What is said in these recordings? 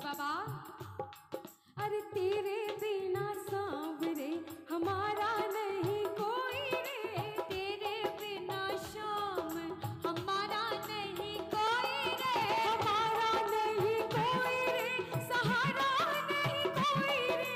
बाबा। अरे तेरे बिना सांवरे हमारा नहीं कोई रे, तेरे बिना शाम हमारा नहीं कोई रे, हमारा नहीं कोई रे, सहारा नहीं कोई रे,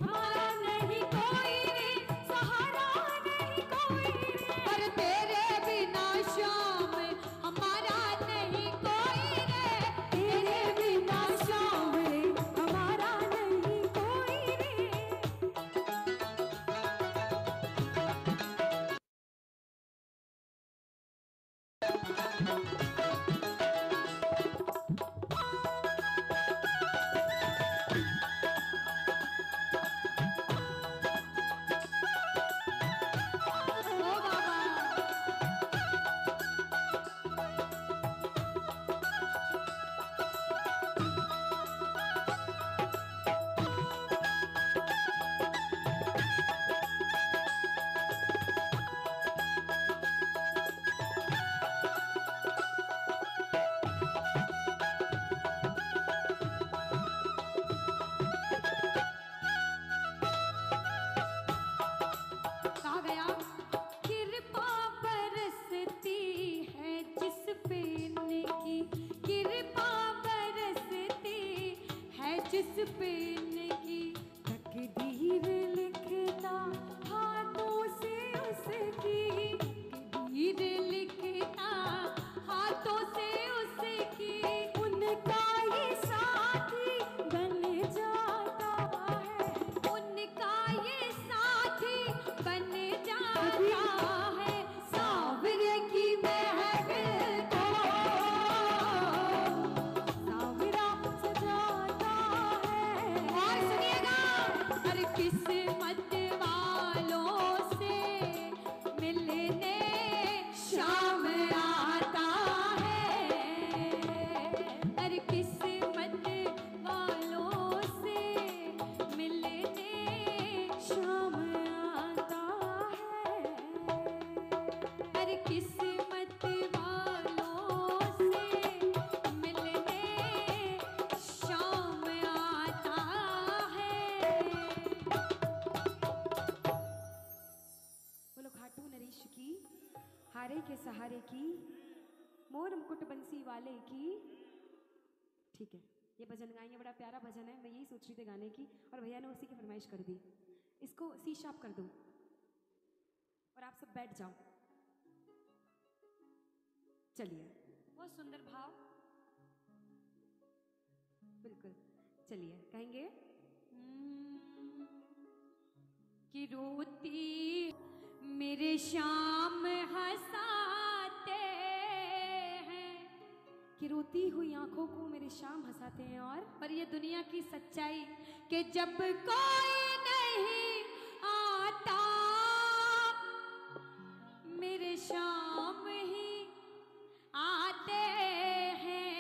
हमारा नहीं कोई रे, सहारा नहीं कोई रे। पर तेरे बिना शाम हमारा नहीं कोई रे, तेरे बिना शाम हमारा नहीं कोई रे। ओ बाबा। कहा गया कृपा बरसती है जिस पे इनकी, कृपा बरसती है जिस पे इनकी, तकदीर लिखता हाथों से उसकी, तकदीर लिखता हाथों से उसकी, उनका ये साथी बन जाता है, उनका ये साथी बन जाता है, सांवरे की महफिल को सांवरा सजाता है। और सुनिएगा, अरे किस्मत वालों से मिलने शाम आता है, अरे किस्मत वालों से मिलने शाम आता है, अरे किस्मत वालों से मिलने शाम आता है। बोलो खाटू नरेश की, हारे के सहारे की, मोर मुकुट बंसी वाले की। ठीक है, ये भजन गाएंगे, बड़ा प्यारा भजन है, मैं यही सोच रही थी गाने की, और भैया ने उसी की फरमाइश कर दी। इसको सी शार्प कर दूं और आप सब बैठ जाओ। चलिए, बहुत सुंदर भाव, बिल्कुल। चलिए कहेंगे कि रोती मेरे शाम हंसाते हैं, कि रोती हुई आंखों को मेरे शाम हंसाते हैं। और ये दुनिया की सच्चाई कि जब कोई नहीं आता मेरे शाम ही आते हैं।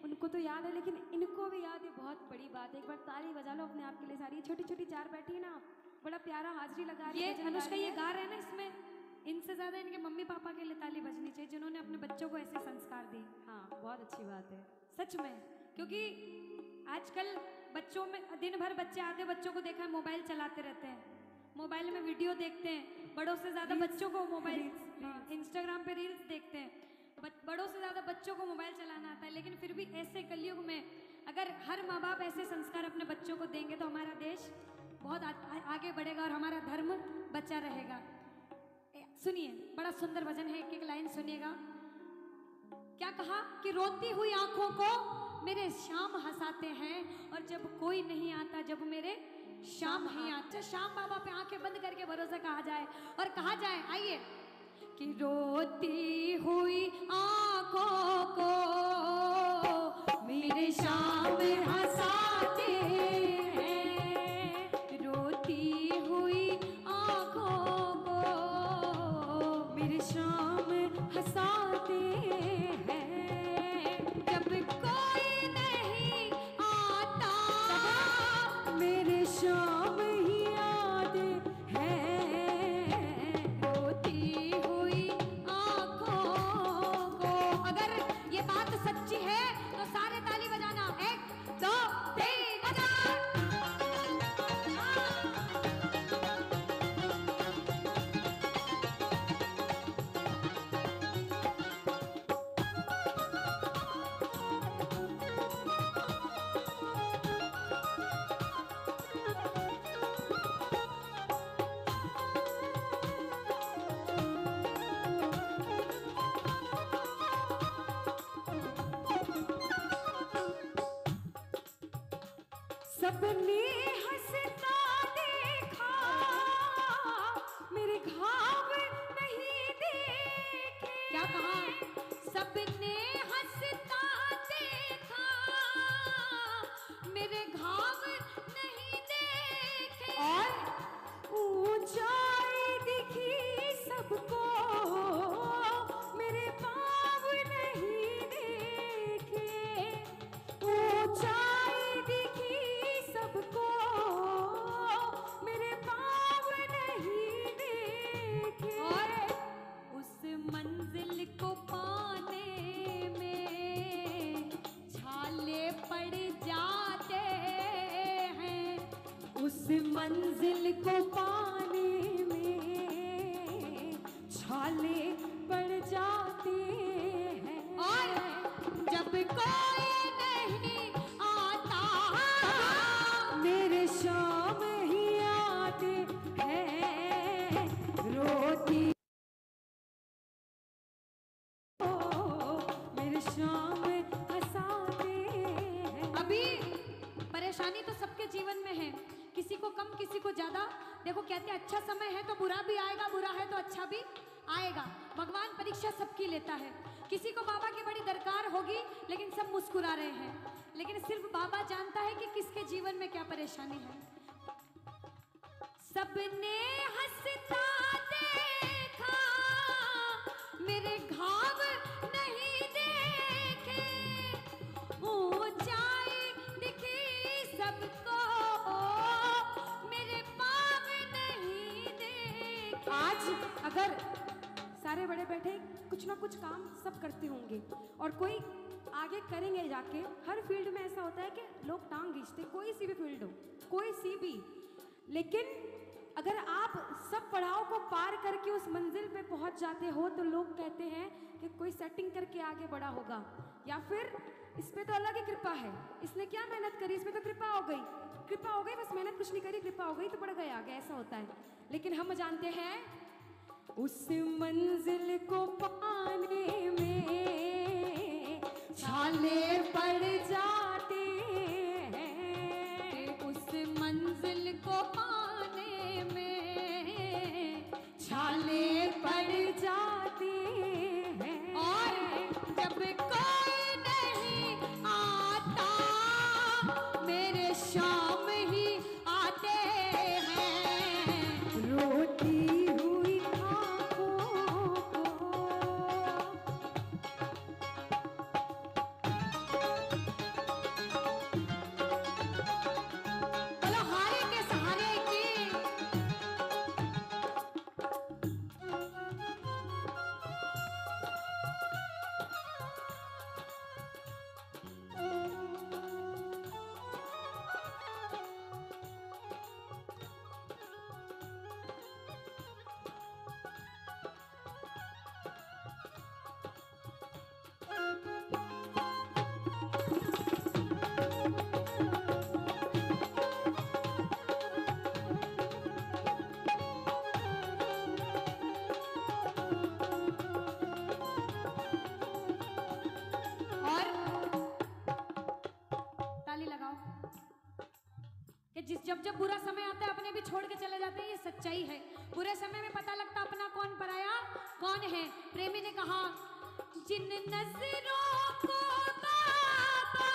उनको तो याद है, लेकिन इनको भी याद है, बहुत बड़ी बात है। एक बार ताली बजा लो अपने आप के लिए सारी। छोटी छोटी चार बैठी है ना, बड़ा प्यारा हाजिरी लगा रही है। ये अनुष्का ये गा रहे हैं ना, इसमें इनसे ज्यादा इनके मम्मी पापा के लिए ताली बजनी चाहिए, जिन्होंने अपने बच्चों को ऐसे संस्कार दिए। हाँ, बहुत अच्छी बात है सच में, क्योंकि आजकल बच्चों में दिन भर बच्चे आधे बच्चों को देखा है मोबाइल चलाते रहते हैं, मोबाइल में वीडियो देखते हैं। बड़ों से ज्यादा बच्चों को मोबाइल, इंस्टाग्राम पे रील्स देखते हैं। बड़ों से ज्यादा बच्चों को मोबाइल चलाना आता है। लेकिन फिर भी ऐसे कलयुग में अगर हर माँ बाप ऐसे संस्कार अपने बच्चों को देंगे तो हमारा देश बहुत आगे बढ़ेगा और हमारा धर्म बचा रहेगा। सुनिए, बड़ा सुंदर भजन है, एक एक लाइन सुनिएगा। क्या कहा कि रोती हुई आंखों को मेरे शाम हंसाते हैं, और जब कोई नहीं आता, जब मेरे शाम ही आता। शाम बाबा पे आंखें बंद करके भरोसा कहा जाए और कहा जाए, आइए, कि रोती हुई आंखों को मेरे शाम हंसाते हैं, रोती हुई आंखों को मेरे शाम हंसाते हैं। जब कोई नहीं आता मेरे शाम ही याद है, रोती हुई आंखों को। अगर ये बात सच्ची है सबने हंसता देखा, मेरे घाव नहीं देखे। क्या कहा? सबने हंसता देखा, मेरे घाव नहीं देखे। और ऊंचाई दिखी सबको, मेरे पाँव नहीं देखे। ऊंचाई दिखी सबको, मेरे पाँव नहीं देखे। और उस मंजिल को पाने में छाले पड़ जाते हैं। उस मंजिल को पाने में छाले पड़ जाते हैं। और जब कोई नहीं आता, मेरे शाम ही आते हैं। रोती मेरे शाम हंसाते हैं। अभी परेशानी तो सबके जीवन में है, किसी को कम किसी को ज्यादा। देखो कहते हैं अच्छा समय है तो बुरा भी आएगा, बुरा है तो अच्छा भी आएगा। भगवान परीक्षा सबकी लेता है। किसी को बाबा की बड़ी दरकार होगी लेकिन सब मुस्कुरा रहे हैं, लेकिन सिर्फ बाबा जानता है कि किसके जीवन में क्या परेशानी है। सबने हंसता देखा, मेरे घाव नहीं देखे। ऊंचाई दिखी सबको, मेरे पाँव नहीं देखे। आज अगर सारे बड़े बैठे कुछ ना कुछ काम सब करते होंगे और कोई आगे करेंगे जाके। हर फील्ड में ऐसा होता है कि लोग टांग खींचते, कोई सी भी फील्ड हो, कोई सी भी। लेकिन अगर आप सब पड़ाव को पार करके उस मंजिल पे पहुंच जाते हो तो लोग कहते हैं कि कोई सेटिंग करके आगे बढ़ा होगा, या फिर इस पे तो अल्लाह की कृपा है, इसने क्या मेहनत करी, इसमें तो कृपा हो गई। कृपा हो गई, बस मेहनत कुछ नहीं करी, कृपा हो गई तो बढ़ गए आगे, ऐसा होता है। लेकिन हम जानते हैं उस मंजिल को पाने में छाले पड़ जाते हैं। उस मंजिल को पाने में छाले पड़ जाते हैं। और जब कोई नहीं आता, मेरे शाम ही आते हैं। रोती हुई जब बुरा समय आता है अपने भी छोड़ के चले जाते हैं, ये सच्चाई है। बुरे समय में पता लगता अपना कौन पराया कौन है। प्रेमी ने कहा, जिन नजरों को बाबा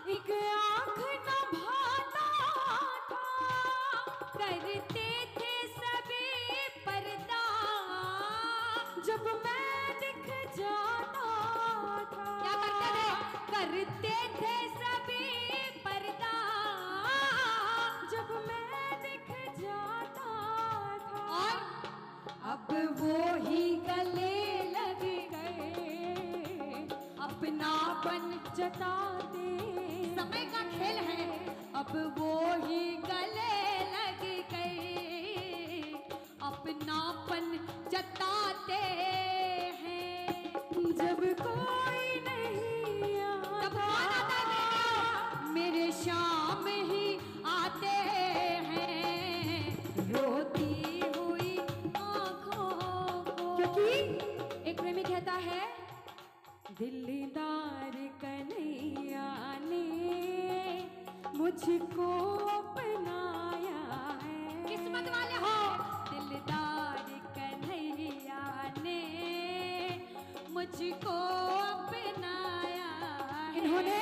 एक आंख न भाता था, करते थे सभी पर्दा जब मैं दिख जाता था। क्या करते थे? करते थे सभी पर्दा जब मैं दिख जाता था। और अब वो ही गले लग गए, अपनापन जताते। समय का खेल है। अब वो ही गले लग गए, अपनापन जताते हैं। जब कोई नहीं आता, मेरे शाम ही आते हैं, रोती हुई आँखों को। क्योंकि एक प्रेमी कहता है, दिलदार कन्हैया ने मुझ मुझको अपनाया है। किस्मत वाले हो। दिलदार कन्हैया ने मुझको अपनाया है। इन्होंने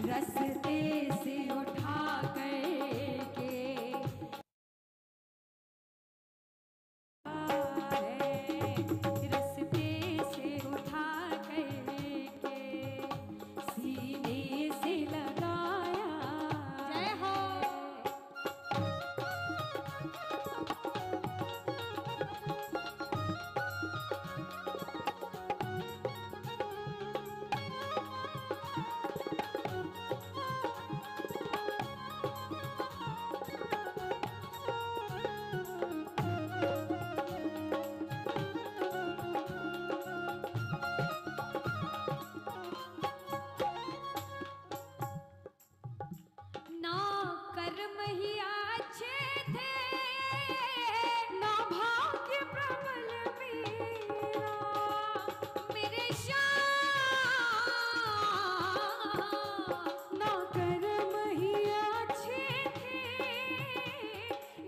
रास्ते से उठा करके रास्ते से उठा करके सीने से लगाया। जय हो। ना कर्म ही अच्छे थे, ना भाग्य प्रबल मेरा, मेरे श्याम। ना कर्म ही अच्छे थे,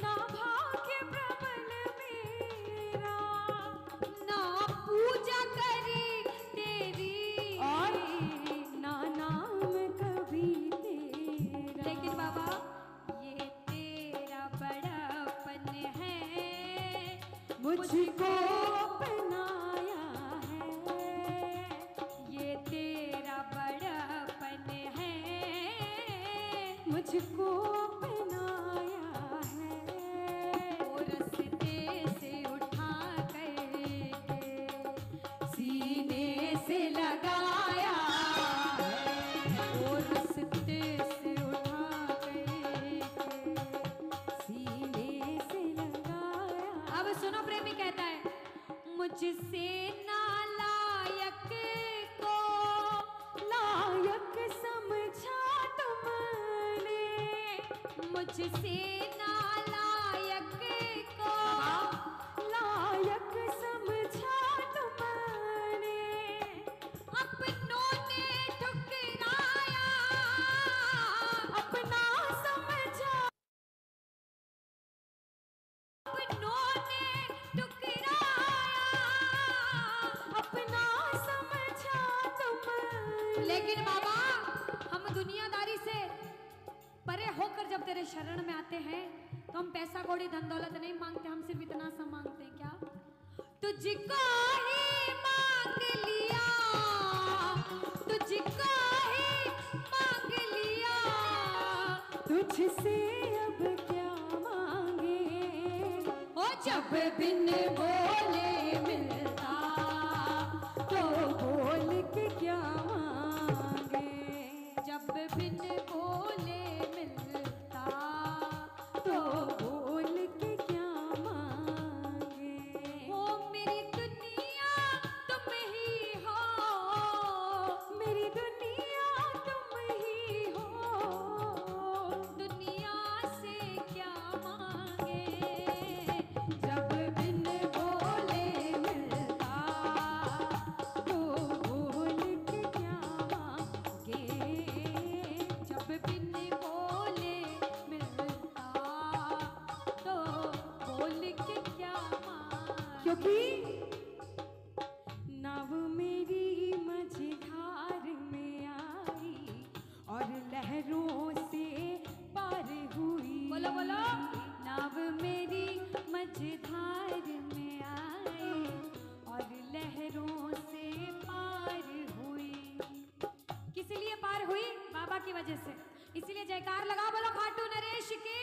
ना भाग्य प्रबल मेरा, ना पूजा करी तेरी और ना नाम कभी तेरा। लेकिन बाबा ये तेरा बड़ापन है, मुझको अपनाया है। ये तेरा बड़ापन है, मुझको अपनाया है। वो रास्ते से उठा करके सीने से लगाया है। वो रास्ते से उठा करके सीने से लगाया। अब सुनो, प्रेमी कहता है मुझसे नालायक को लायक समझा तुमने, मुझसे नालायक को लायक समझा तुमने, अपनों ने ठुकराया अपना समझा, अपनों ने ठुकराया अपना समझा तुमने। लेकिन बाबा हम दुनियादारी से परे होकर जब तेरे शरण में आते हैं तो हम पैसा कौड़ी धन दौलत नहीं मांगते, हम सिर्फ इतना सा मांगते हैं, क्या तुझको ही मांग लिया, तुझको ही मांग लिया, तुझसे अब क्या मांगे। ओ जब बिन बोले मिलता तो बोल के क्या मांगे। जब बिन बोले मिलता तो बोल के क्या मांगे। ओ मेरी दुनिया तुम ही हो, मेरी दुनिया तुम ही हो, दुनिया से क्या मांगे। जब बिन बोले मिलता तो बोल के क्या मांगे। जब बिन बोले मिलता तो बोल के क्या मांगे। क्योंकि नाव मेरी मझधार में आई और लहरों से पार हुई। बोलो बोलो। नाव मेरी मझधार में आई और लहरों से पार हुई। किस लिए पार हुई? बाबा की वजह से। इसलिए जयकार लगा, बोलो खाटू नरेश की।